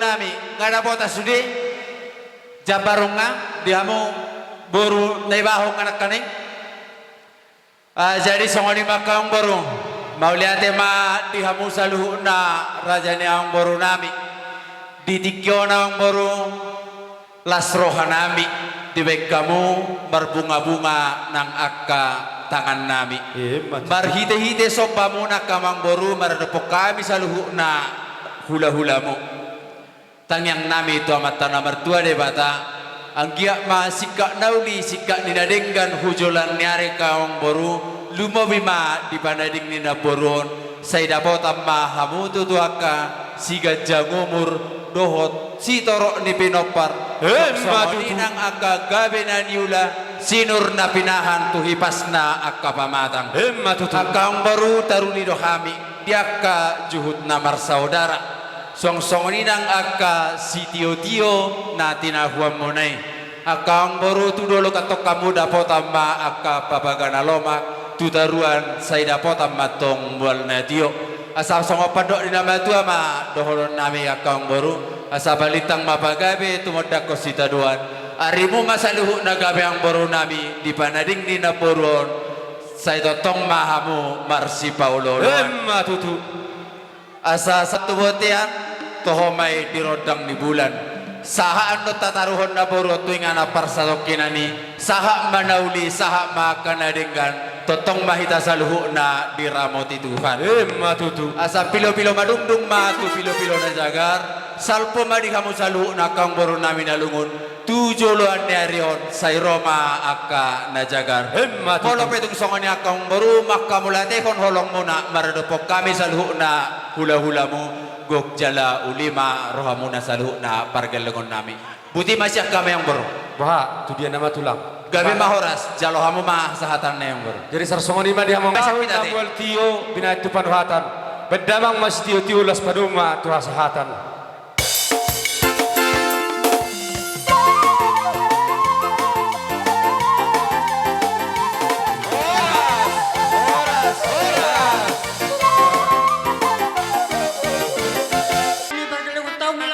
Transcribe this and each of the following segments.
nami ngada bota sudi jabarunga diamu boru naibaho anak kaning jadi songoni makang boru mauliate ma dihamu saluhu na rajani ang boru nami didikyo na ang boru lasroha nami dibek kamu berbunga-bunga nang akka tangan nami marhite-hite sopa muna kamang boru maradopok kami saluhu na hula-hulamu tangyang nami itu amat tanah mertua de bata anggiak ma sikak nauli sikak ninadenggan hujolan nyare kaong boru lumobima di panading nina boron saya dapat amma hamu tutuaka siga jangumur dohot si torok ni pinopar nang akka gabe na niula sinur na pinahan tuhipasna akka pamatang akang baru taruni dohami diaka juhut namar saudara song ninang akka si tio na tinahuam monay akang baru tu dolo katok kamu dapat amma akka papagana lomak tutaruan saya dapat amma tong bual na tio asal songo padok di nama tua ma dohoron nami akang baru asal balitang mapagabe tumodak ko sita duan arimu masaluhu nagabe ang baru nami di panading di naporon saya totong mahamu marsi paulo tutu asa satu botian tohomai dirodang di bulan saha ando tataruhon na baru tuingana parsadokinani saha manauli saha makanadenggan totong mahita saluhu na diramoti Tuhan matutu asa pilo-pilo madungdung matu pilo-pilo na jagar salpo madi kamu saluhu na kang boru nami nalungun tujuluan ni arion say Roma akka na jagar molo petung songon akang boru makka mulate kon holong muna maradopok kami saluhu na hula-hula mo gok jala ulima rohamu na saluhu na pargalengon nami buti masih kami yang boru bah tu dia nama tulang gabi mahoras jalo hamu mah sahatan na yang boru jadi sarsongoni ma dia mau ngawal tio bina itu panuhatan bedamang mas tio las paduma tuha sahatan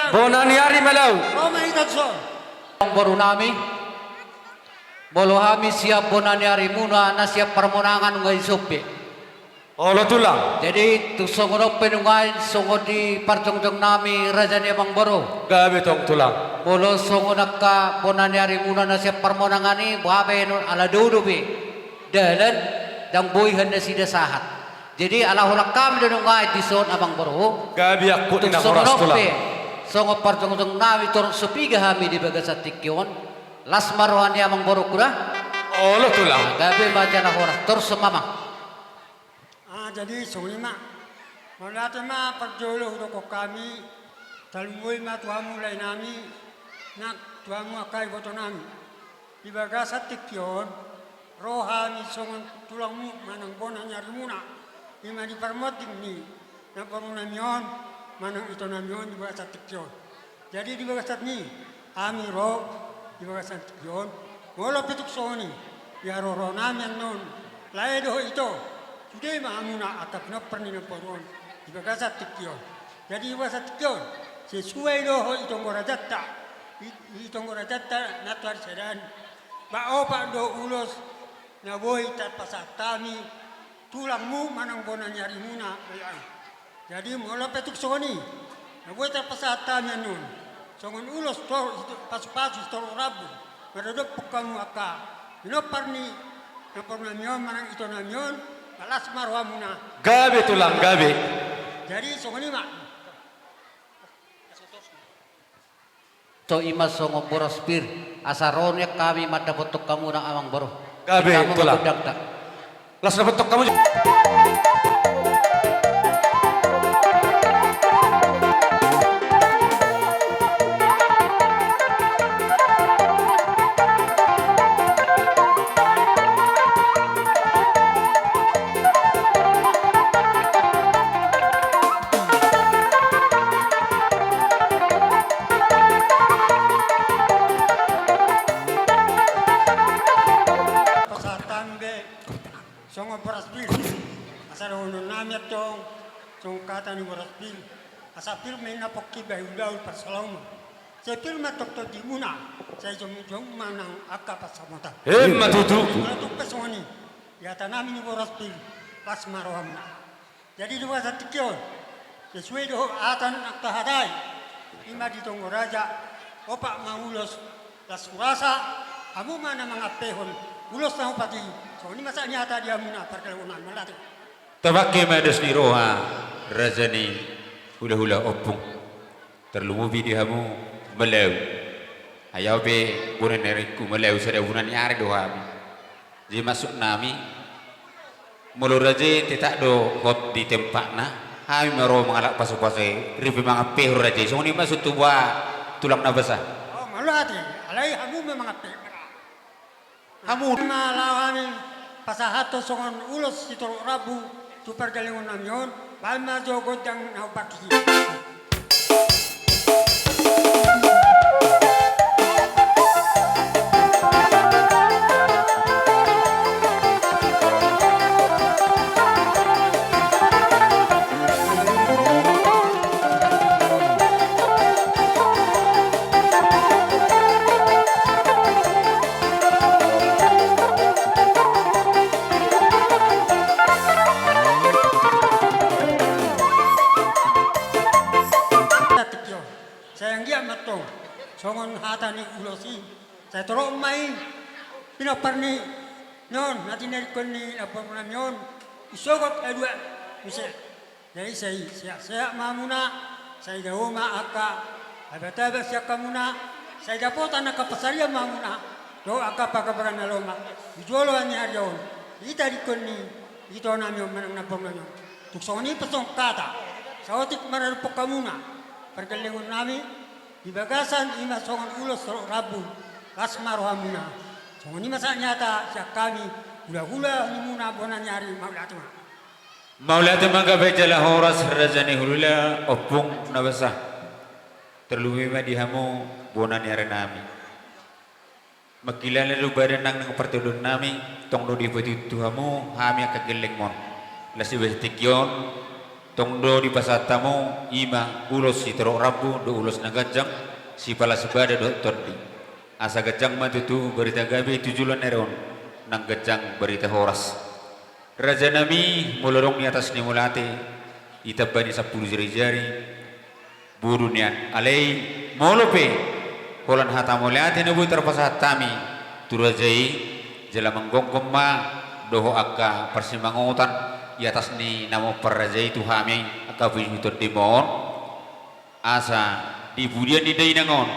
Bonani hari malau. Ang baru nami, bolo kami siap bonani hari muna na siap permonangan ngai sope. Olo tulang. Jadi tu songono penungai songo di parjongjong nami raja ni abang baru. Gabe tong tulang. Bolo songo nakka bonani hari muna na siap permonangan ni babe non ala dodo be. Dalan dang boy handa sida sahat. Jadi ala hulak kami denungai di son abang baru. Gabe aku tindak horas tulang. Songo parjongjong nami torong sepiga kami di bagasat tikyon. Las marohan ni abang baru kura. Olo tulang. Gabe majana horas tor semama. Jadi sungai malate ma perjolo doko kami talungoi ma tuamu lai nami nak tuamu akai boto nami ibaga satikyon rohani songon tulangmu manang bona nyari muna ima di permoting ni na paruna namion manang ito namion ibaga satikyon jadi di baga sat ni ami ro ibaga satikyon ngolo pituk soni ya ro nami yang non lai do ito Sudah mahamuna atap na perni na poron ibagasa tikyo jadi ibagasa tikyo sesuai doho itong gorajatta natwar sedan bao pa do ulos na boy tat pasatami tulangmu manang bona nyari muna jadi mola petuk soni na boy tat pasatami anun songon ulos to pas-pas to rabu madodok pokamu aka ino parni na pornamion manang ito namion Alas marwamuna. Gabe tulang gabe. Jadi songoni mak. To imas songo boros pir asarone kami mata botok kamu na amang boro. Gabe tulang. Las dapat tok kamu. asapir may napokki bayulaw pasalawma. Saya firma doktor di muna, saya jom manang akka pasamota. Matutu. Kalau pesoni, ya tanami ni boras pil pas marohamna. Jadi dua satikyo, sesuai doh atan akta hadai, ima di tonggo raja, opak maulos las kurasa, kamu mana mengapehon, ulos tahu pati, so ini masa nyata dia muna perkelunan melati. Tabaki medes ni roha raja ni hula-hula opung terlumubi di hamu melew ayaw be bunan neriku melew sada bunan nyari doha jadi masuk nami mulu raja tidak do hot di tempat na hai mero mengalak pasu-pasu ribi mangapeh raja so ni masuk tuwa tulang na basah Oh melati, alai kamu memang apeh. Kamu malawani pasahato songon ulos itu rabu tu perkelunan namyon, balma jogot yang naupaki. Songon hata ni ulosi, saya terus main, pinapar ni, nyon, nanti nerikon ni apa pun nyon, isogot dua, misal, jadi saya mamuna, saya jauh ma akka, abata siya kamuna, saya dapat anak kapasaria mamuna, do akka pakabaran naloma, ijualo anya ajon, ita rikon ni, ito namyon manang napong nyon, tukso ni pasong kata, saotik mararupok kamuna, pergalingon nami. Di bagasan ima songon ulos rabu kasmar hamuna songon ima sa nyata siya kami hula-hula ni muna bona nyari maulatima gabejala horas rajani hulula opung na basah terlumima di hamu bona nyari nami makilala lu badan nang pertudun nami tong do di petitu hamu hami akageleng mon lasi bestikyon tongdo di pasatamu ima ulos si terok rabu do ulos na gajang si pala sebada do tordi asa gajang matutu berita gabi tujulan eron nang gajang berita horas raja nami mulorong di atas ni mulate itabani 10 jari-jari burunian alai molope holan hata mulate nubu terpasatami turajai jela menggonggom ma doho akka persimbangotan di atas ni namo perraja itu hami akabu itu demon asa di budian di dainangon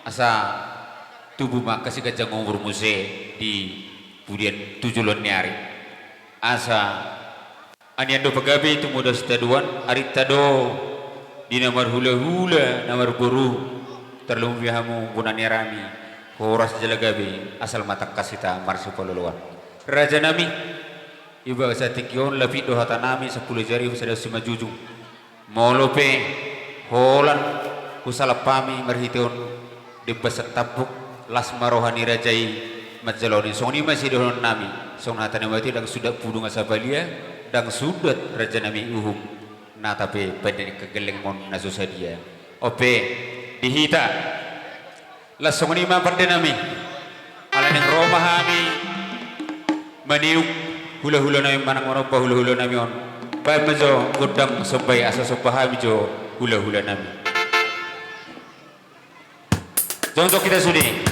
asa tubuh maka si gajang ngomur muse di budian tujulon nyari asa aniando pagabe itu muda setaduan aritado di nomor hula-hula nomor buru terlumbi hamu bunani rami horas jelagabe asal mata kasita marsupololuan raja nami iba sa tikyon lapit do hatanami 10 jari sada sumajujung molope holan kusalapami marhiton di basat tabuk las marohani rajai majaloni soni masih dohon nami song hatane wati dang sudah pudung asabalia dang sudat raja nami uhum na tapi pada kegeleng mon nasusadia ope dihita las songni ma pardenami alaning romahami maniuk hula-hula nami manang onopa hula-hula nami on baik majo godang sobai asa sobahami jo hula-hula nami jontok kita sudi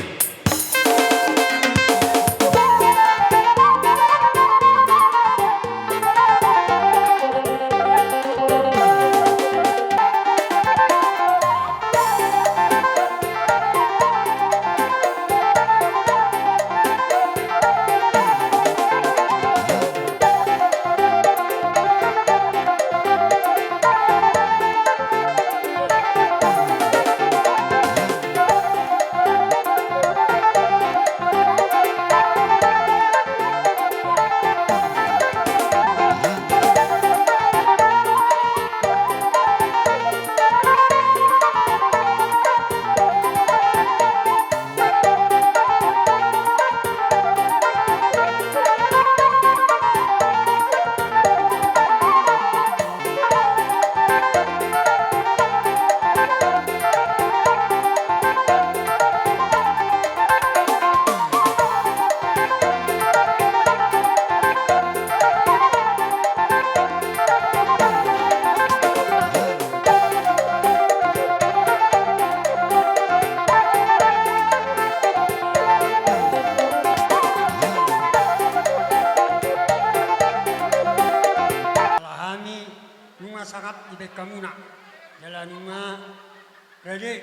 Jadi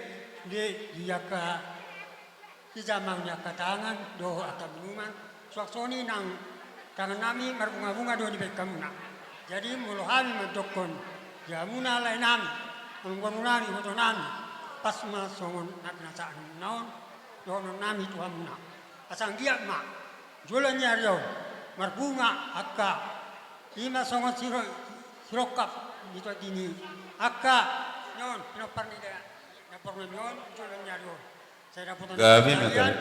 dia ke kita maunya katangan doh atau minuman suaksoni nang tangan nami berbunga-bunga doh di bekamuna. Jadi muluhan mentokon ya muna lain nami mengkono nami foto nami pas masongon nak nasa naon doh nami tuhan muna. Asang dia mak jualan nyariyo berbunga akka ima songon sirokap gitu dini akka non pinoparni dia napor non jualan nyariyo. Saya dapat Gabi na kalian.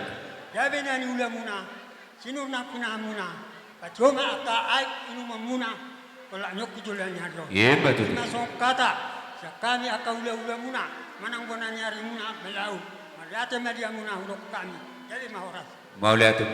Gabi na ni ulam muna. Sino na pinamuna. Pacoma ata ay inuman muna. Wala nyok kujulan niya doon. Iya betul. Masok kata. Sa kami aka ulam muna. Manang buwan nyari muna belaw. Mariate media muna hulok kami. Jadi mahoras. Mauliatim.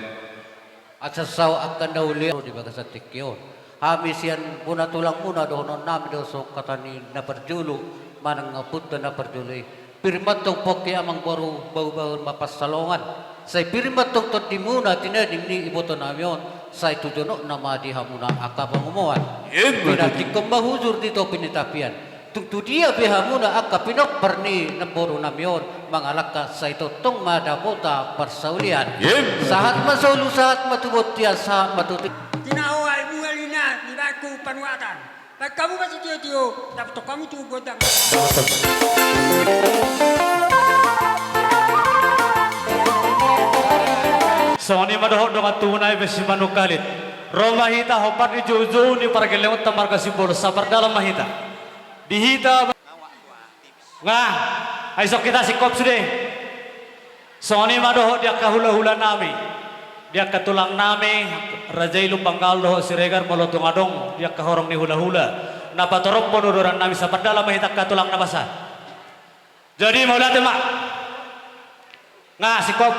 At sa saw akan daw liyo di baga sa tikyon. Hamis yan muna tulang muna doon namin daw so katani na perjulo. Manang punta na perjulo. Pirmat tong poki amang baru bau-bau mapasalongan. Say pirmat tong todi muna tinadim ni iboto namyon. Say tujono nama dihamuna akabangumuan. Pinatik kong mahujur dito pinitapian. Tungtu dia bihamuna akapinok perni naboro namyon. Mangalaka say totong madabota persaulian. Sahat masulu sahat matubot tiya sahat matutik. Tinawai bungalina di baku panuatan. Pag kamu masih tiyo, dapat kamu tuh godang. Soni madoho donga tunai besi manukalit. Roma hita hopar di jojo ni para gelewat tamar kasih bol sabar dalam mahita. Dihita ngah, aisok kita sikop sudah. Soni madoho dia kahula-hula nami. Dia katulang nami Rajailu Panggal doho siregar molotung adong dia kahorong ni hula-hula. Napa torok ponuduran nami sabar dalam mahita katulang nabasa. Jadi mau lihat mak. Ngah sikop.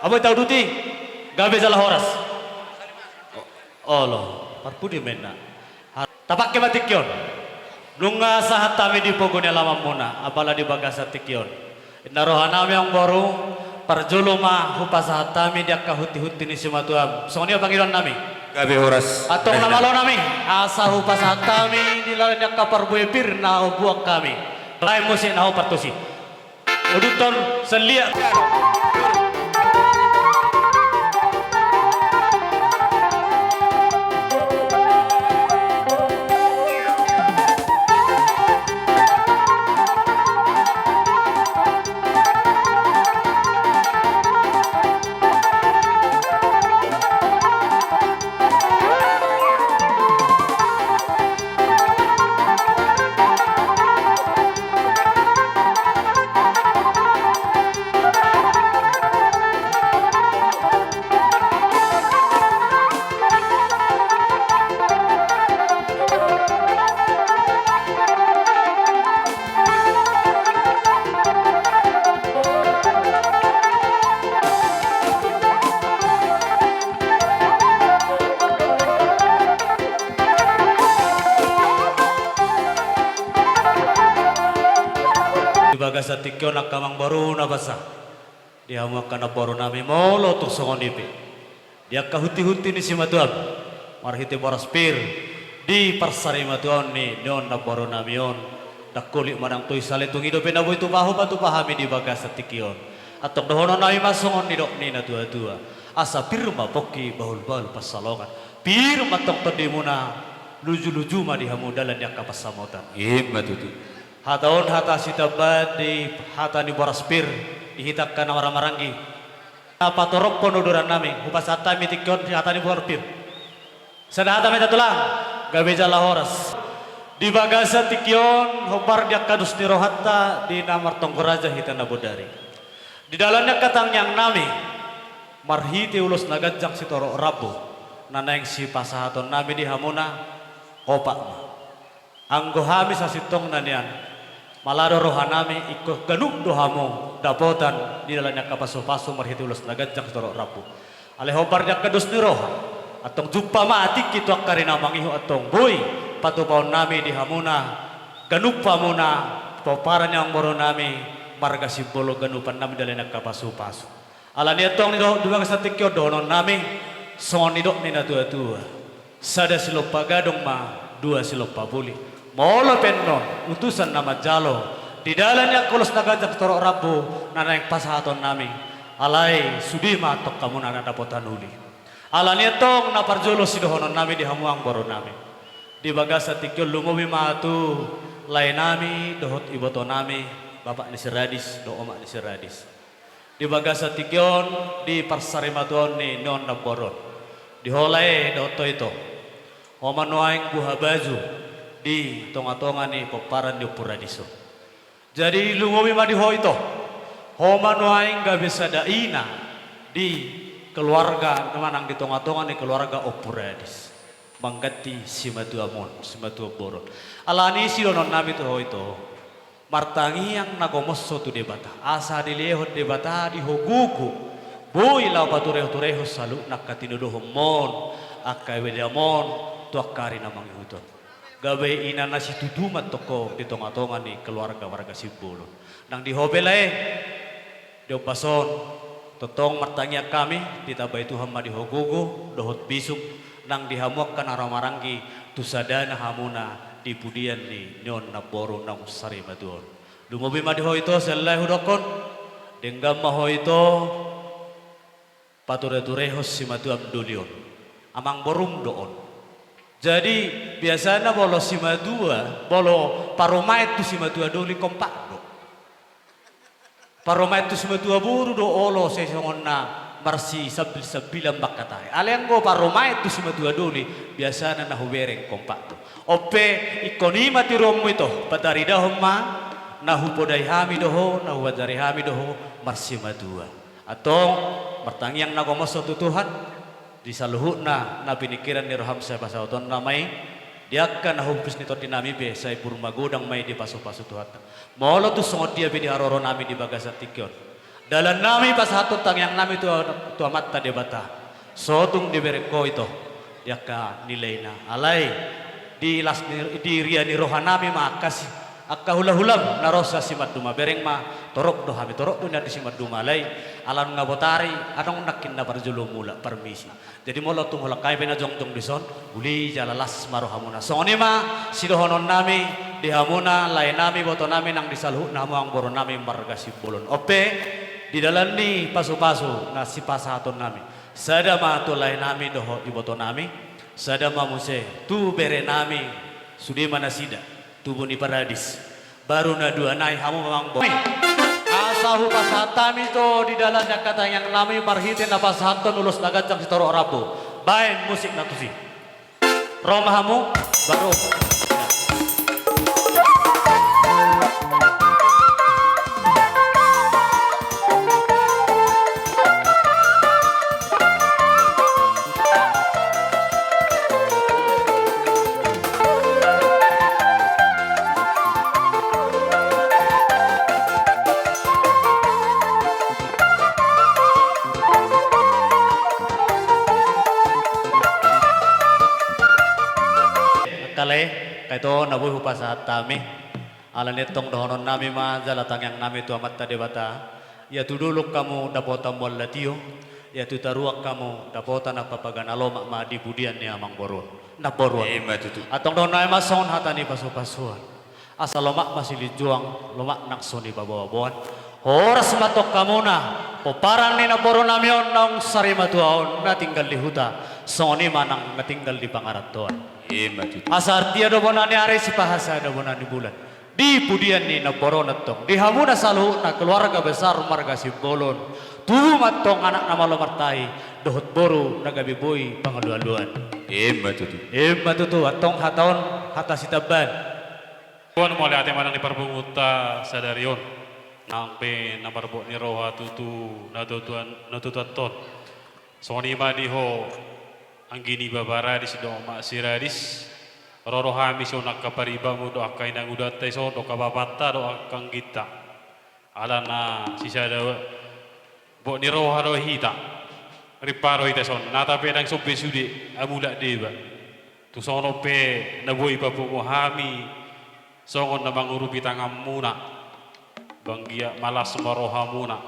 Aboy tahu duti. Gabe salah horas. Oh loh, parpudi mena. Tapak ke batikyon. Nunga sahat tami di pogonya lama muna, apala di bagasa tikyon. Narohanami ang baru parjuluma hupa sahat tami dia kahuti-huti ni simatuam. Soalnya panggilan nami. Gabi horas. Atong nama lo nami. Asa hupa sahat tami di lawan dia kaparbuye pirna buak kami. Lain musik na partusi. Uduton selia. Bagasa tikyo nakamang baru na basa. Dia makan na baru nami molo tuk songonipi. Dia kahuti-huti ni si matuab. Marhiti baraspir di parsari matuan ni non na baru nami on. Dakulik manang tuy salitung hidupin na buhay tupaho pa tupahami di bagasa tikyon. Atok dohono nami masongon ni dok ni na tua-tua. Asa pirma poki bahul-bahul pasalongan. Pirma tong todi muna luju-luju ma dihamudalan yang kapasamotan. Iya tuti. Hataon hata sitabat di hata ni baraspir dihitakkan orang marangi. Apa torok ponuduran nami hupas hata mitikon di hata ni baraspir. Sada hata meta tulang gabeja lahoras. Di bagasa tikyon hopar dia kadus ni rohatta di namar tonggoraja hitana bodari. Di dalamnya katang yang nami marhiti ulus nagajang si toro rabu. Nanayang si pasahaton nami di hamuna opak. Anggo hami sa sitong nanian. Malado rohanami ikut ganuk dohamo dapotan di dalamnya kapaso-paso marhitulus nagajang toro rapu. Alehobar dia kedus ni roha atong jumpa mati kitu akarina mangihu atong boy patupaon nami di hamuna ganuk pamuna paparan yang moro nami marga simbolo ganupan nami dalamnya kapaso-paso. Ala ni atong ni dua kasatikyo donon nami songon ni dok ni na tua-tua. Sada silop pagadong ma dua silop pabuli. Molo pennon utusan nama jalo Di dalan yang kulos nagajak toro rabu nanang pasahaton nami. Alay sudima tok kamu nana dapotan uli. Alanya tong naparjolo sidohonon nami di hamuang boro nami. Di bagasa tikyo lumobi matu lay nami dohot iboto nami bapak ni Siradis do oma ni Siradis. Di bagasa tikyon di parsarimaton ni non naboron. Di holay doto ito. Oma noaing buha baju di tonga-tonga ni peparan di Puradiso. Jadi lungomi madiho itu, homa noaing gak bisa daina di keluarga temanang di tonga-tonga ni keluarga Opuradis. Mangganti si matu amon, si matu boron. Alani si donon nami tuh itu, martangi yang nagomoso tu debata, asa dilehot debata di hogugu, boy lau patureho salu nakatinudo homon, akai wedamon, tuakari namang ihuton. Gawe ina nasi tudumat toko di tonga-tonga ni keluarga warga Sibolo. Nang di hobelai dio pason totong martanya kami ditabay Tuhan ma di hogogo dohot bisuk nang dihamuak kan aramarangi tusadana hamuna di pudian ni nyon naboro nang sari maduon. Lumobi ma di ho ito selai hudokon denggam ma ho ito pature-turehos si matu amdulion. Amang borum doon. Jadi biasanya bolo si madua, bolo paromait tu si madua doli kompak do. Paromait tu si madua buru do olo sesongon na marsi sabilang bakatai. Aleng go paromait tu si madua doli biasanya na hubereng kompak do. Ope ikonima ti romo ito patari dahom ma nahupodai hami doho nahuwadari hami doho marsi madua. Atong martangiang nagomoso tu Tuhan di saluhut na pinikiran ni Roham saya pasauton namai dia kan nahumpis ni toti nami be saya purmagodang mai di paso-paso Tuhan. Molo tu songot dia be di haroro nami di bagasat tikyon. Dalam nami pasahatot tang yang nami tu amat ta debata. Sotung di bereko itu dia ka nilai na alai di las di ria ni roha nami makasih akka hula-hulam narosa simat duma bereng ma torok do hami torok do na di simat duma lay alam ngabotari anong nakin na parjulo mula permisi. Jadi molo tung hulak kay pina jongtong dison uli jalalas maro hamuna. Soni ma sidohonon nami di hamuna lay nami boto nami nang disalhu na ang boro nami marga Sibolon. Ope di dalan ni paso-paso na si pasahaton nami. Sada ma to lay nami doho iboto nami. Sada ma muse tu bere nami sudi manasida tubuh ni paradis. Baru na dua nai hamu memang bo. Asahu pasatami to di dalam kata yang nami marhitin na pasahaton ulus nagajang si toro rabu. Bain musik na tusi. Romahamu baru. Kale kaito nabuhi hupasahat tami alan itong dohonon nami ma jalatang yang nami tu amat tadebata ya tuduluk kamu dapota molatio ya tutaruak kamu dapota na papaganalo ma di budian ni amang boron na boron atong dohon na mason hatani pasu-pasuan asal lomak masih lijuang lomak naksoni babawabuan horas matok kamu na poparan ni na boron namion nang sari matuaon na tinggal di huta soni manang natinggal di pangaratuan. Asar dia do bonani are si pahasa do bonani bulan. Di pudian ni na boronatong. Di hamuna salu na keluarga besar marga Sibolon. Tuh matong anak nama lomartai dohot boru nagabiboy pangalualuan. Matutu atong haton hata sitaban. Tuan mo ate manang di parbunguta sadarion. Nang pe na parbo ni roha tutu natutuan ton. Soni ma diho ang gini babara di sido ma siradis roro hami so nakapariba mo do akay nang udatay so do kababata do akang kita ala na sisa do bo ni roha do hita riparo hita son natape nang sobe sudi amula deba tu sono pe na boy pa po mo hami songon na mangurupi tangam muna banggia malas maroha muna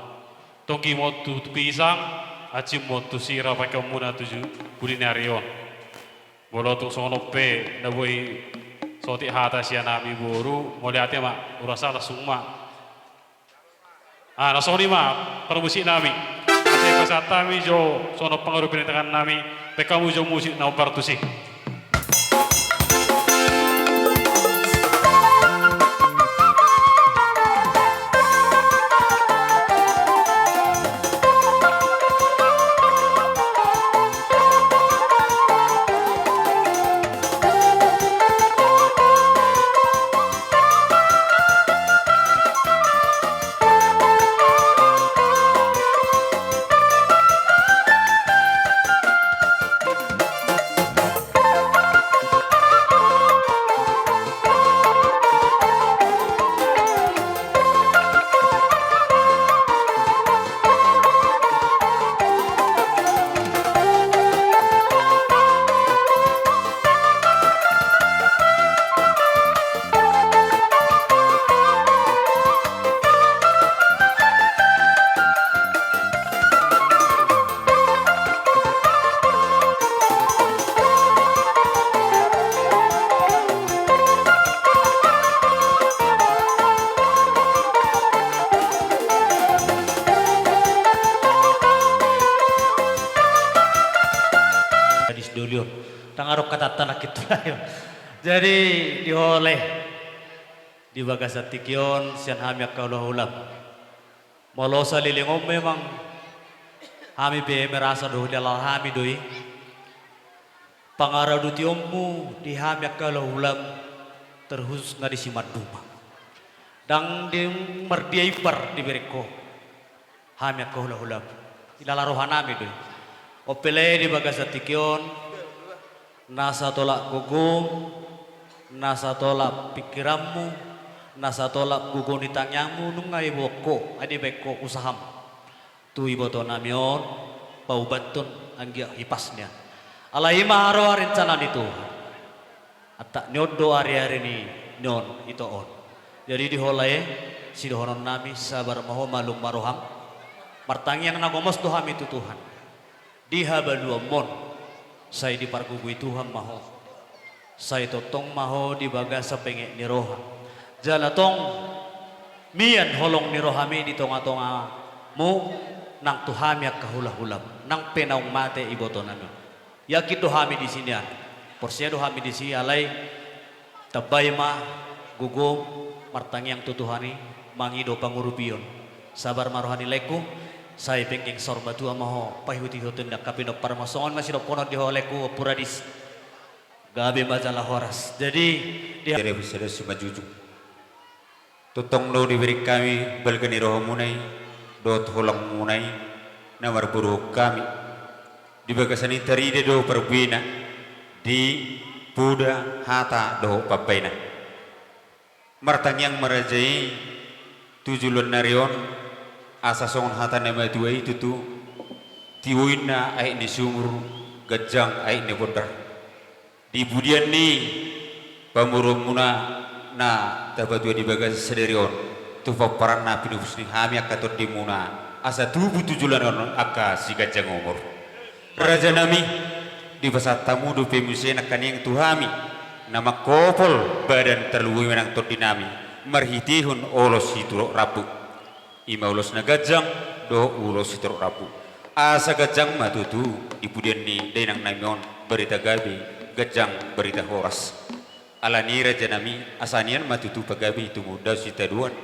tongki mo tu pisang acim mo tu sira pa muna tuju kulinarion bolo tu sono pe na boy Soti hata siya nami buru, moliate ma, urasa langsung ma. Nasoni ma, permusik nami. Kasi pasata mi jo, sono pangaruh pinitakan nami, pekamu jo musik na partusik. Dulur, tangarok katatanak itu lah. Jadi dioleh di bagasatikion sian hamyak kaulah ulam. Molosa lilingom memang hami be merasa doh dalam hami doi. Pangaradu tiommu di hamyak kaulah ulam terkhusus ngadi simat duma. Dang di merdiai par di bereko hamyak kaulah ulam. Ilala rohanami doi. Opele di bagasatikion nasa tolak gugum, nasa tolak pikiranmu, nasa tolak gugun ditangyamu nungai boko adi beko usaham. Tu iboto namion pau bantun anggia hipasnya. Alai maharo rencana itu. Atak nyodo hari-hari ni nyon itu on. Jadi diholai sidohonon nami sabar maho malum maroham. Martangiang nagomos doham itu Tuhan. Dihabalua mon saya di pargugui Tuhan maho saya totong maho di bagasa pengek ni roha jalatong mian holong ni rohami di tonga-tonga mu nang tuhami ak kahulah-hulam nang penaung mate iboto nami yakin dohami di sini porsia dohami di sini alai tabay ma gugum martangiang tutuhani mangido pangurupion sabar marohani leku saya pengking sorba tua maho pahuti hutun dak kapinok parmasongon masih dok kono diholeku puradis gabe majalah horas jadi dia Tere bisa majuju tutong lo diberi kami belgani roh munai dot holang munai namar buruk kami di bagasani teride do perbuina di puda hata do papaina martang yang merajai tujulun narion asa songon hata nama dua itu tu tiwina ai ni sumur gajang ai ni bondar di budian ni pamurum muna na tabatu di bagas sederion tu paparan na pinus ni hami akatot di muna asa tubuh tujulan on aka si gajang umur raja nami di pasat tamu do pemusen akan yang tuhami nama kopol badan terluwi menang tot dinami marhitihun olos hituro rabu ima ulos na gajang do ulos itu rapu asa gajang matutu ipudian ni denang namion berita gabi gajang berita horas ala ni raja nami asanian matutu pagabi itu muda sita duan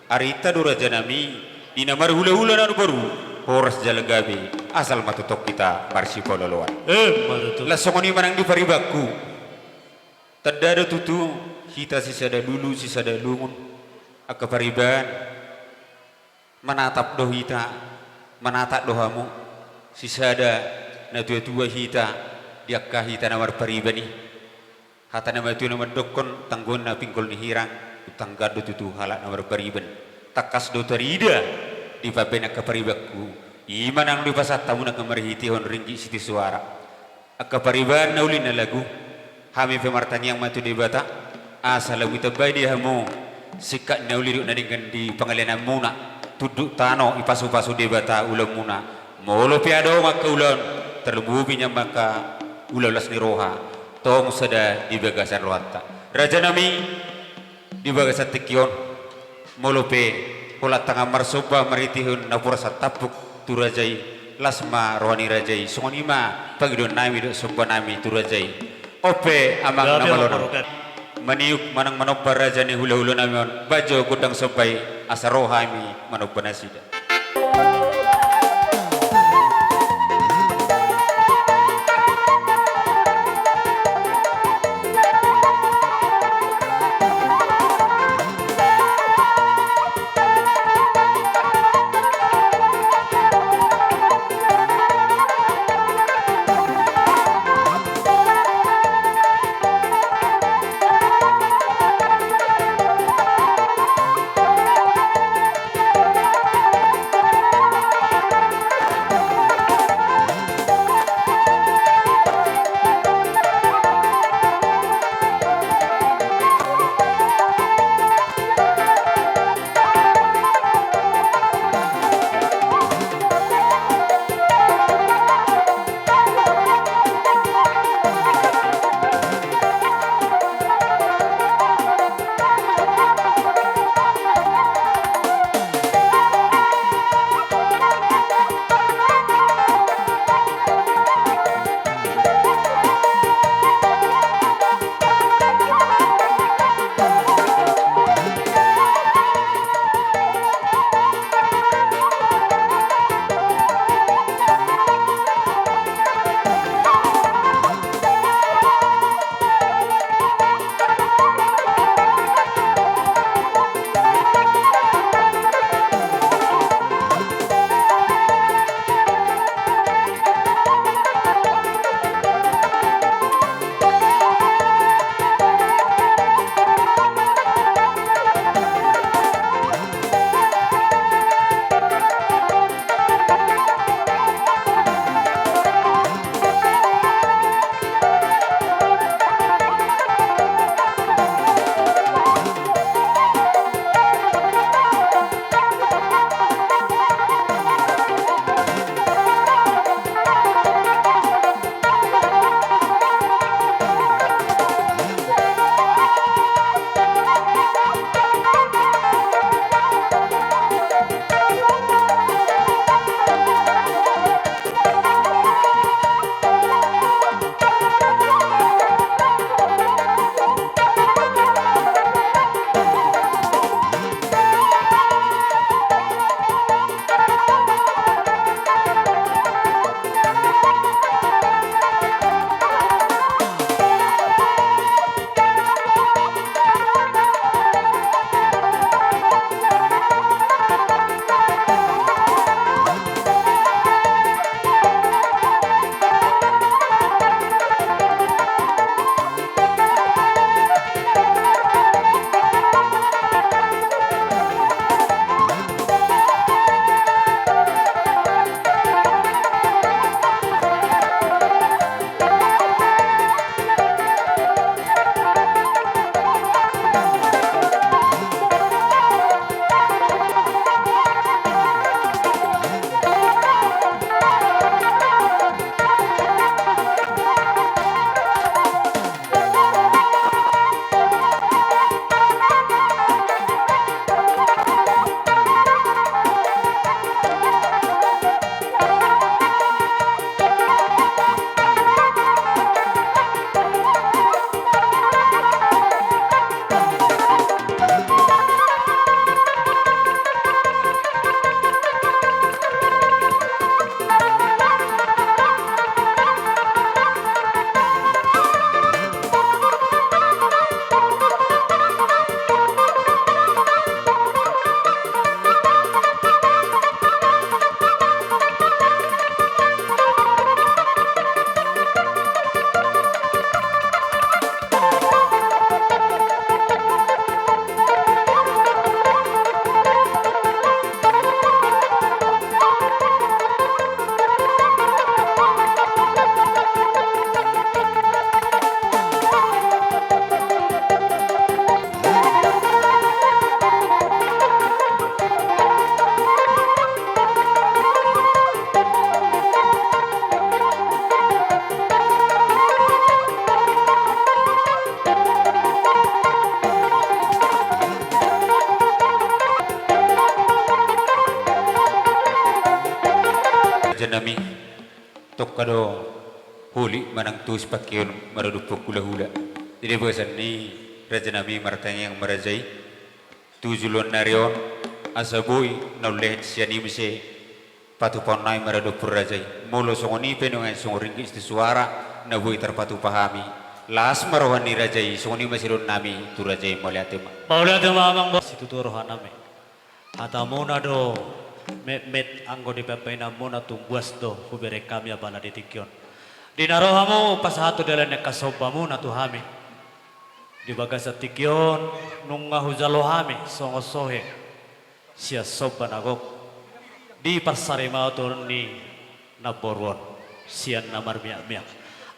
arita do raja nami dinamar hula-hula nanu baru horas jala gabi asal matutok kita marsi pololoan lasongoni manang di paribaku tadada tutu kita sisada dulu sisada lungun aka pariban menatap doh hita menatap dohamu sisada na tua hita diakah hita namar paribani hata nama itu nama dokon tanggon na pingkol ni hirang utang gado tutu halak namar pariban takas do tarida di pabena ka paribakku iman ang lipasat tamu na kamarhiti hon ringgi siti suara aka pariban na uli na lagu hami pemartani yang matu di bata asa lagu tabay di hamu sikat na uli na dengan di pangalian muna tuduk tano ipasu-pasu debata ulam muna molo piado maka ulan terlebubinya maka ulalas ni roha tong sada di bagasan rohata Raja nami di bagas tikion molope pola tanga marsoba maritihun napura satapuk turajai lasma rohani rajai songonima pagidon nami do soba nami turajai ope amang Gabi namalon maparukan. maniuk manang manopar raja ni hula-hula nami on bajo gudang sobai asarohami manopar nasida. Raja nami tok kado huli manang tus pakyon maradupok hula-hula. Jadi bosan ni Raja nami martanya yang merajai tujulon narion asaboy naulehet siya ni mese patupon nai maradupur rajai molo songoni penungan songoringkis di suara na boy terpatu pahami las marohan ni rajai songoni masirun nami tu rajai moliatema. Mauliatema amang bos itu rohan nami. Atamuna do met anggo di pepeina muna tumbuas do kubere kami abana ditikyon. Dinarohamu pasahatu dalan kasobamu na tuhami. Di bagas tikyon nung ngahuzalohami songosohe siya soba nagok. Di parsarima turun ni naborwon siyan namar miak-miak.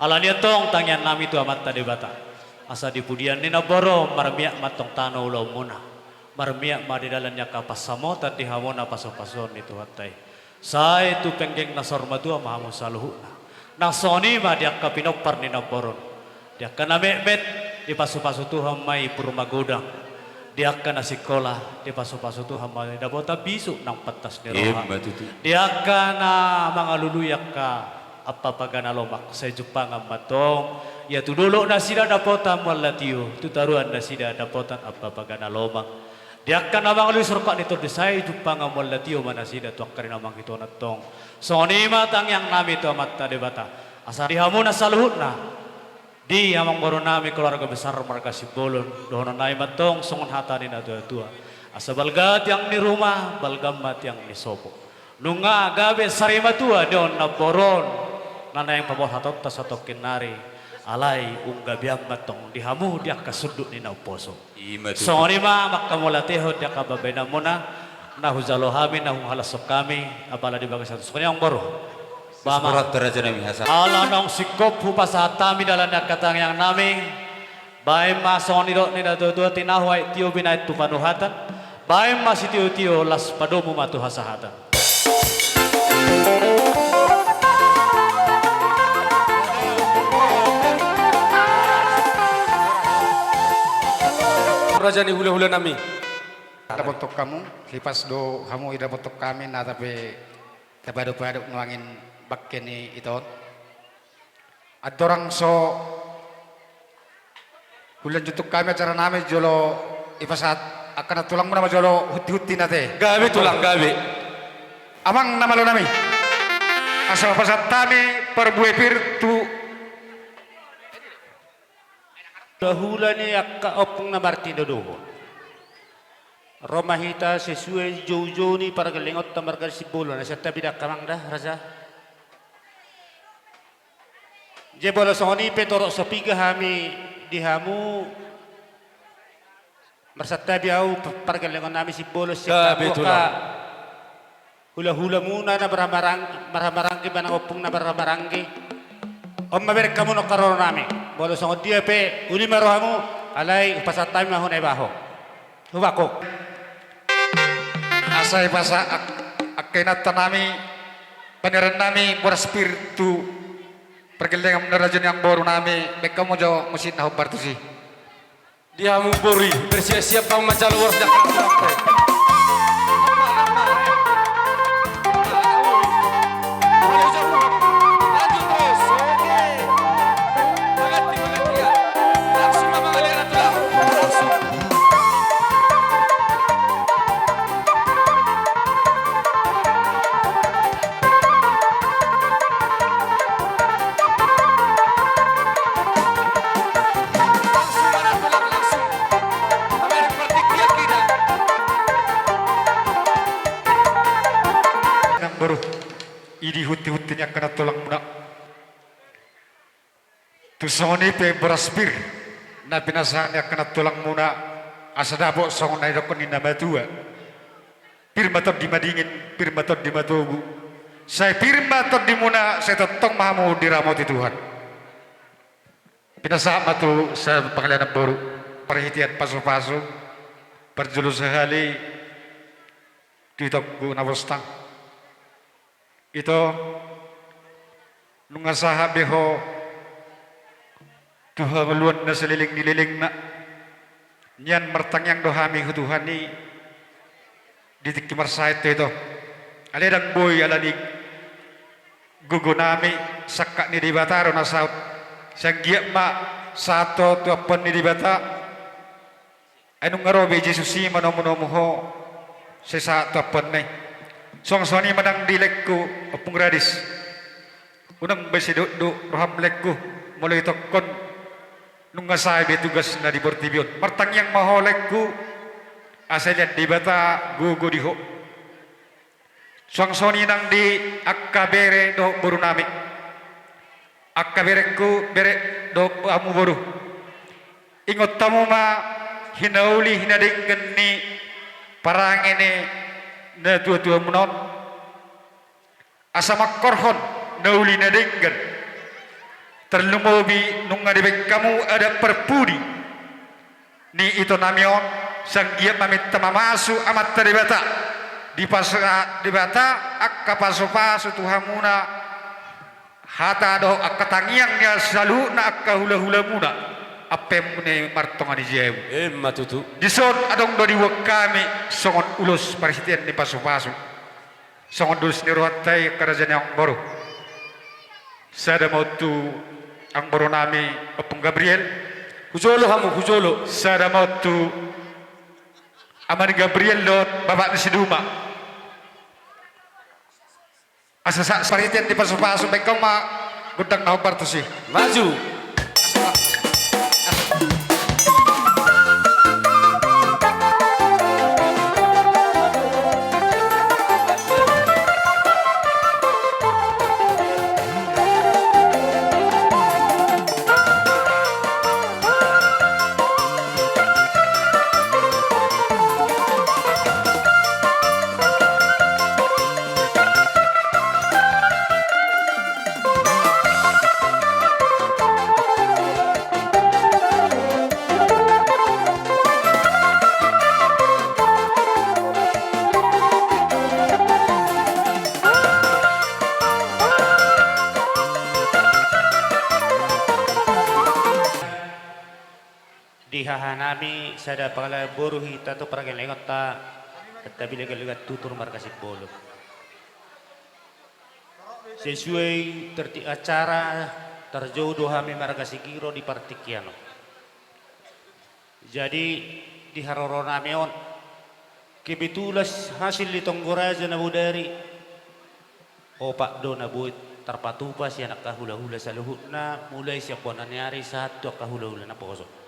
Alanya tong tangyan nami tu amat tadi bata. Asa dipudian ni naboro marmiak matong tano ulau muna. Marmiak di dalamnya kapasamo tadi hamona paso-paso ni Tuhan tay. Saya tu penggeng nasor madua mahamu saluhu. Nasoni ma dia kapinopar ni naboron. Dia kana met di paso-paso Tuhan mai purmagodang. Dia kana sekolah di paso-paso Tuhan mai dabota bisu nang petas ni roha. Dia kana mangaluluyak ka apa pagana lomak saya Jepang matong ya tu dulu nasida dapota malatio tu taruan nasida dapotan apa pagana lomak. Dia akan abang lu surka nito desai jumpa ngamol latio mana sida tuang karina mang itu natong. Soni matang yang nami tu amat tade bata. Asal dihamu na saluhutna. Di amang baru nami keluarga besar marga Sibolon. Dohono nai matong songon hatani na tua. Asa balgat yang di rumah, balgamat yang di sobo. Nunga gabe sarima tua don na boron. Nana yang pabot hatot ta satok kinari. Alai ungga biang matong dihamu dia kasudut ni nauposo. Songoni ma makamulateho dia kababena muna nahuzalohami nahuhalasok kami apala di bagas satu songoni yang baru. Surat Raja nami hasan. Ala nong sikop hupasatami dalam katang yang nami. Baim ma songoni do ni dua tinahuai tio binai tu panuhatan. Baim ma si tio las padomu matu hasahatan. Raja ni hula-hula nami. Ada bentuk kamu, lipas do kamu ida bentuk kami, nah tapi baduk-baduk nuangin bakkeni itu. Ada orang so hulan jutuk kami acara nami jolo ipasat akan tulang mana jolo huti-huti nate. Gabi tulang gabi. Amang nama lo nami. Asal pasat kami perbuepir tu. Dahula ni akka opong na Martin doon. Romahita sesuai jojo ni para galingot na marga Sibolon. Nasa tabi na kamang dah, Raja. Jebola soni petoro sa piga hami dihamu. Marsatabi au para galingot namin Sibolon. Gabi tulang. Hula-hula muna na maramarangki ba ng opong na maramarangki. Om maberik kamu no karon nami. Bolo sa dia pe uli marohamu alay upasat tayo mahon ay baho. Hubako. Asai pasa akinat nami paniran nami buat spiritu pergelengan nerajan yang baru nami. Mereka mau jauh mesin nahu partusi. Dia muburi bersiap-siap kamu macam luar dah. Idi huti-hutinya kena tulang muda. Tu songoni pe beraspir. Na pinasanya kena tulang muda. Asadabo songonai dokon inna matua. Pirmatot di madingin, pirmatot di matobu. Saya pirmatot di muna, saya tetong mahamu diramoti Tuhan. Pinasa matu sa pangalian baru. Perhatian paso-paso. Perjulus sekali. Ditok guna wastang. Ito nung asaha beho Tuhan ngeluan na seliling nililing na nyan martang yang dohami Tuhan ni ditik marsait ito aledang boy alanig gugunami sakka ni dibata ro nasaut sanggiak ma sato tuapon ni dibata anu ngarobe Jesus si manomo ho sesa tuapon ni songsoni manang dilekku opung radis unang besiduk roham lekku mulai tokkon nungasay betugas na di Bortibion martang yang maholekku asalian dibata gugu diho songsoni nang di akkabere do boru nami akkabereku bere do amu boru ingot tamu ma hinauli hinadingken ni parang ini na tua-tua menon asama korhon nauli nadingken terlumobi nunga dibek kamu ada perpudi ni itu namion sang giat mamit tamamasu amat teribata di pasra dibata akka paso-paso tuhamuna hata do akka tangiangnya selalu na akka hula-hula muna apem ne martongan jewu Matutu. dison adong do diwakami songon ulus parisitian ni paso-paso songon dus ni rohatai kerajaan yang baru sada mau tu ang baru nami opung Gabriel Hujolo hamu hujolo. sada mau tu aman Gabriel lot bapak ni siduma asasa parisitian ni paso-paso bekong ma gudang na partusi Maju. Dihahanami sada pala boru hita to paragelengot ta tapi legat tutur markasip bolo sesuai terti acara terjodoh kami markasikiro di Partikiano jadi di haroronami on kebetulas hasil di tonggораza na budari opak do na buit terpatupas ya nak kahula-hula sa luhut na mulai siya po nangyari satu kahula-hula na poso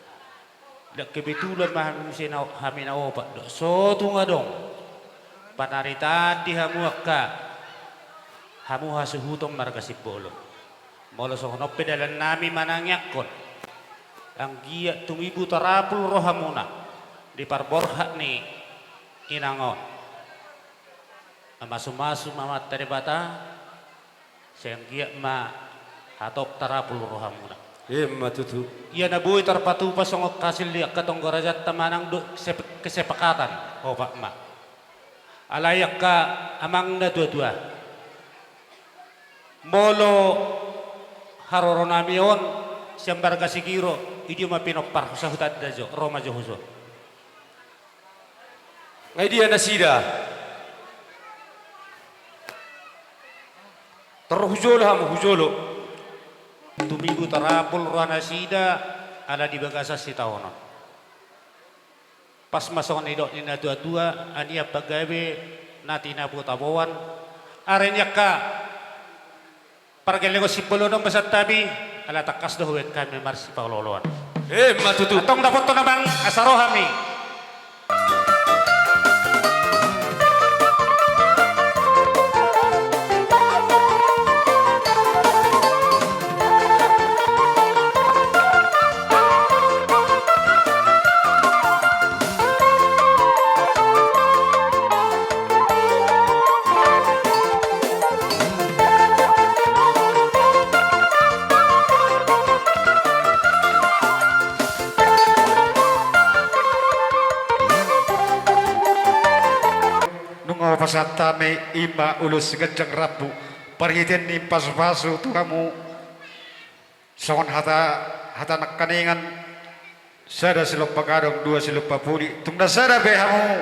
dak kebetulan maham si na hami na opak do so tunga dong panarita di hamu akka hamu hasuhutong markasip bolo molo so hono pedalan nami manangyakon ang giya tumibu tarapul rohamuna di parborha ni inangon amasu-masu mamat taribata sayang giya ma hatop tarapul rohamuna Matutu. iya nabuhi terpatupas ang kasil di katonggorajat tamanang do kesepakatan o pak ma alayak ka amang na dua-dua molo haroronamion siyang barga sigiro idi mapinopar sa hutad da jo Roma jo huso Ngay dia nasida. Terhujolo hamu hujolo. tumigo tarapol rohana sida ala di bagasa si taono pas masok ni dok ni na dua-dua ania pagawe nati na putabawan arenya ka pargelego si polodong basat tabi ala takas do huwet kami marsi pauloloan Matutu. atong dapat to namang asarohami pasata me ima ulus gajang rabu parhiten ni pasu-pasu tu kamu songon hata nak kaningan sada silop pagadong dua silop papuli tungda sada be hamu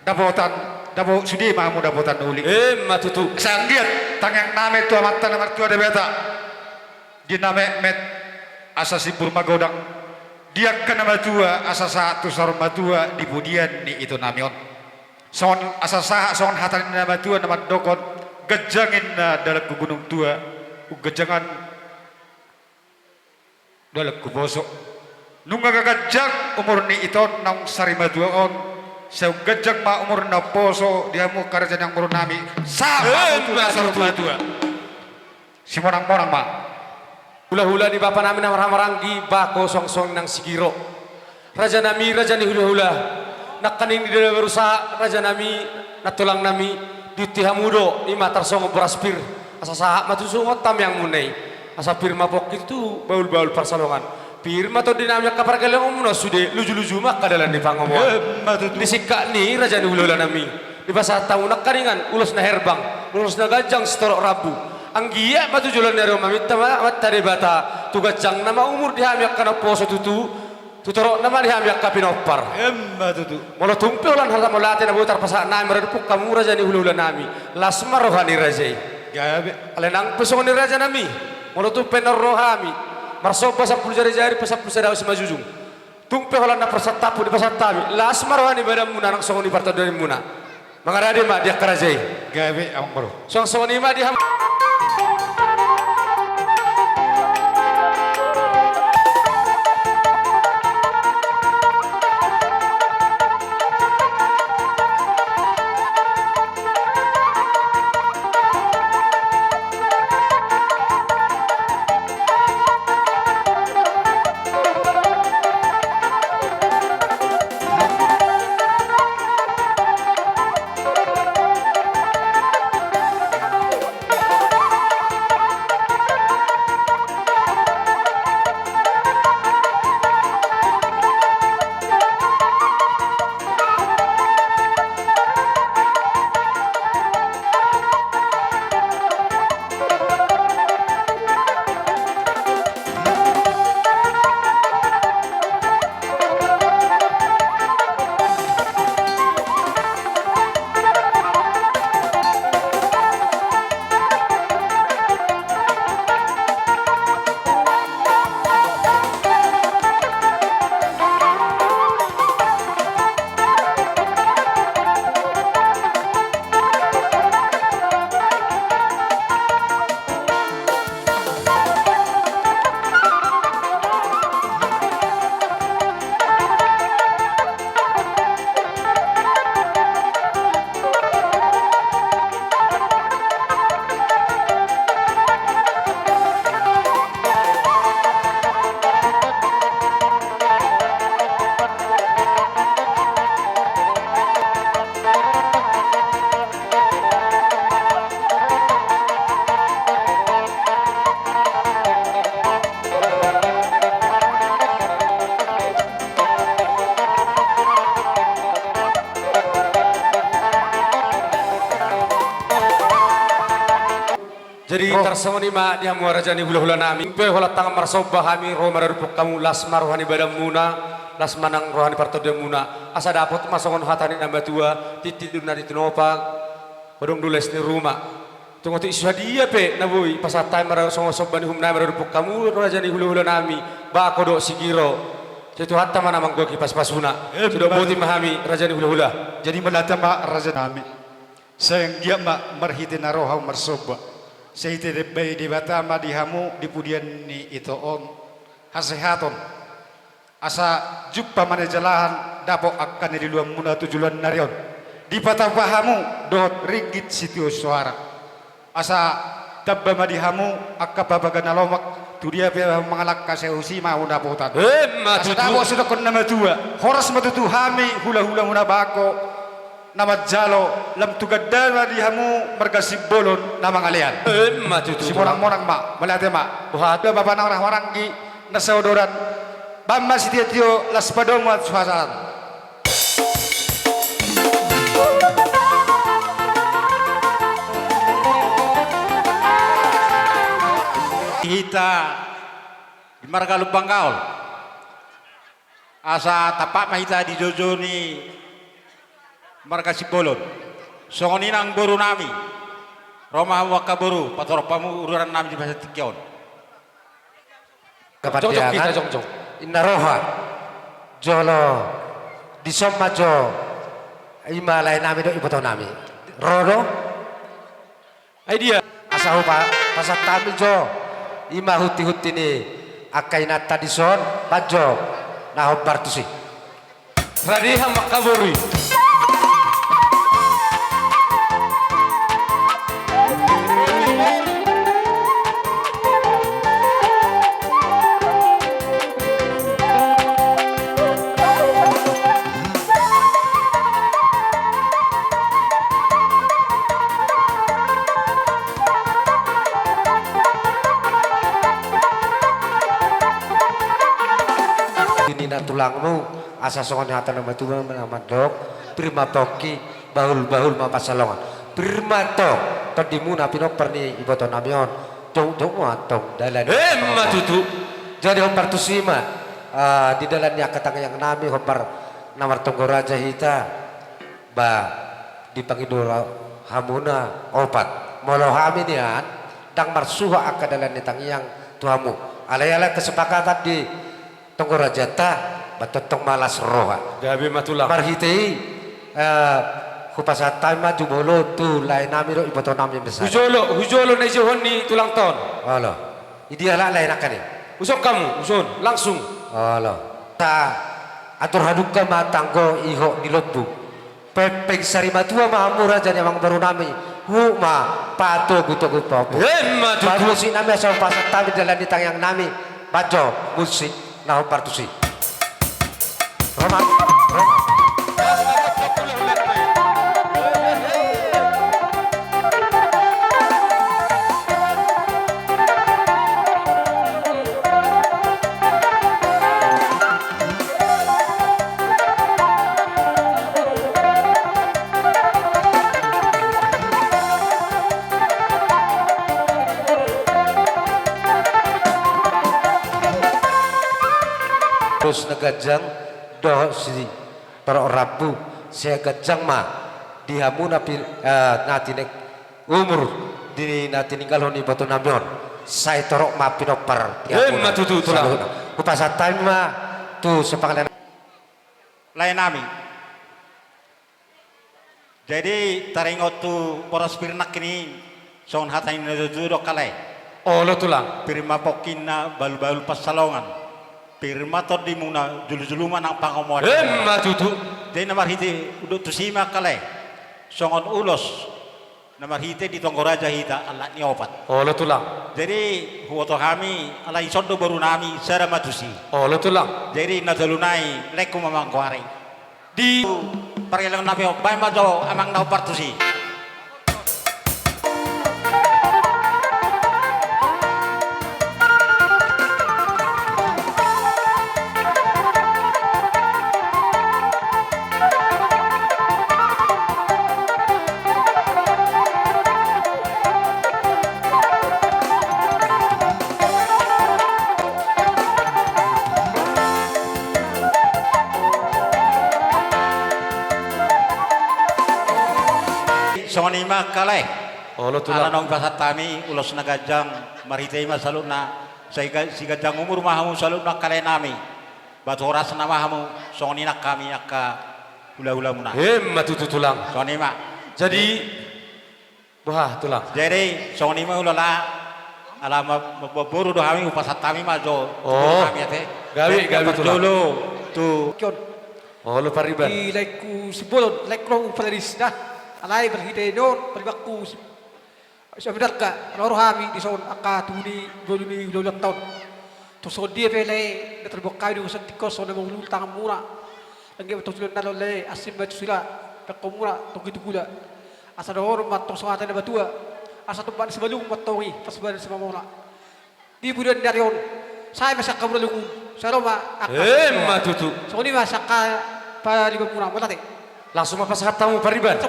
dapotan dabo sudi mamu dapotan uli Matutu. sanggiat tangang name tua mata nomor tua de beta di name met asa sipur magodang dia kena matua asa satu sarung matua di budian ni itu namion son asa saha son hatan na matua nama dokon gejangin na dalam ku gunung tua gejangan dalam ku bosok nunga gajang umur ni itu nang sari matua on saya gajang ma umur na poso dia mu karja yang umur nami sama itu sarung matua si monang ma Hula-hula di bapa namin ang marang-maranggi bako song-song ng sigiro. Raja nami, raja ni hula-hula. Nakaning di dalam berusaha raja nami, natulang nami, di hamudo, ni matarsong beraspir. Asa sahak matusungot tam yang munay. Asa pirma pok itu baul-baul parsalongan. Pirma to dinamyak kapargalang umuna sude, luju-luju mak kadalan di pangomoan. Disika ni raja ni hula-hula nami. Di basa tahu nakaringan, ulos na herbang, ulos na gajang setorok rabu. Ang giya matujulan ni Roma minta mat tari bata tugas jang nama umur dihamyak kana poso tuturo nama dihamyak ka pinopar tutu molo tumpe ulan harta molate na butar pasa na meredupuk kamu raja ni hulu nami lasmar rohani raja gabe alenang pesong ni raja nami molo tumpe na rohami marso pasa puljari jari pasa pulsada usma jujung tumpe ulan na persatapu di pasatami lasmar rohani badam muna nang songoni parta dari muna mangarade ma dia karajai gabe ang bro song-songoni ma diham Jadi tarsawani ma dia muaraja ni hula-hula nami. Pe hola tang marsoba kami ro mararupuk kamu lasmar rohani badam muna, lasmanang rohani parto muna. Asa dapot masongon hatani namba tua, titidun na ditinopa, padong dules ni rumah. Tunggu tu isu dia pe nabui pasatai marang songo soba ni humna mararupuk kamu raja ni hula-hula nami. Ba kodok sigiro. Itu hatta mana manggo kipas pasuna. Sudah boti mahami raja ni hula-hula. jadi melata ma raja nami sayang dia ma marhitin roha marsoba saya tidak bayi di bata ma dihamu di pudian ni itu on hasehaton asa jumpa mana jalahan dapo akan di luar muna tujuan narion di patah pahamu dot ringgit sitio suara asa tabba ma dihamu akka babagana lomak tu dia pe mangalak kaseusi mau dapotan asa dapo sudah kon nama tua horas matutu hami hula-hula muna bako nama jalo lam tugaddan ma dihamu margasib bolon nama ngalian si morang-morang ma melate ma buhat bapak nang orang-orang gi nasaudoran bamba si tio las padong mat suhasan Hita di marga lubang gaul asa tapak mahita di jojo ni marga sibolon songoninang boru nami Roma waka boru patoropamu ururan nami di bahasa Tikyon. Jong kita jong. Inaroha jolo di sommajo imalay nami do iboto nami rodo Idea. asahu pasat tami jo ima huti ni akai nata di son bajo naho bartusi Radiha makaburi. ini na tulangmu asa songon hatan nama tuhan menamadok primatoki bahul mapasalongan primato tadimu na pinoper ni iboto namion jong atong dalan Matutu. jadi hompar tusima di dalamnya katang yang nami hompar namar tonggo raja hita ba dipangidura hamuna opat molo hami nian dang marsuha akadalan nitang yang tuamu alay-alay kesepakatan di tonggo raja ta batotong malas roha Gabi matulang. marhitei kupasatay maju bolo tu lain nami ro iboto nami besar Hujolo na johon ni tulang ton. halo idiala lain akan ni Usok kamu, uson langsung. halo ta atur haduka matanggo iho di lobu pepeng sari matua mahamur aja yang baru nami huma pato guto Matutu. baru si nami asal pasat tabi dalam di tangan nami bajo musik naho partusi Roma terus negajang doh si para rabu saya gajang ma dihamu napi nati nek umur di nati ninggal honi batu namion saya torok ma pinopar Matutu tulang. kupasatan ma tu sepanglan Lain nami. Jadi taringot tu poros pirnak ini son hatain na duduk kalay. Olo tulang. Pirma pokin na balu-balu pasalongan. Pirma to di muna julu-juluman ang pangomuan. Matutu. Jadi namar hiti udut tusima kalay. Songon ulos namar hiti di tonggo raja hita alat ni opat. Olo tulang. Jadi huwato kami alay sondo baru nami sara matusi. Olo tulang. Jadi nadalunay leku mamangkwari. Di Parilang nabi bay majo amang nau partusi. Songonima kalay. Olo Ala tulang. nong basat tami ulos na gajang maritay masalun na si gajang umur mahamu salun na kalay nami. Batu oras na mahamu songonina kami akka hula-hula muna. Matutu tulang. Songonima. Jadi wah tulang. Jadi songonima ulala ala maburu do kami upasat tami majo. Oh. Kami ate. Gawi tulang. Dulu tu Olo pariban. Di laiku sibol laiku palaris dah alai berhidai non peribaku sebentar ka loro hami di son aka tuni doluni dolat tahun to so dia pele terbokai di usan tikos so na mong lutang mura lagi betul sudah nalole asim batu sila takomura to gitu gula asa dohor mat to soata na batua asa to ban sebalung matongi pas ban semamora di bulan dari on saya masak kabulung saroma aka Matutu. so ni masak pa lima mura mata te Langsung mapas tamu pariban.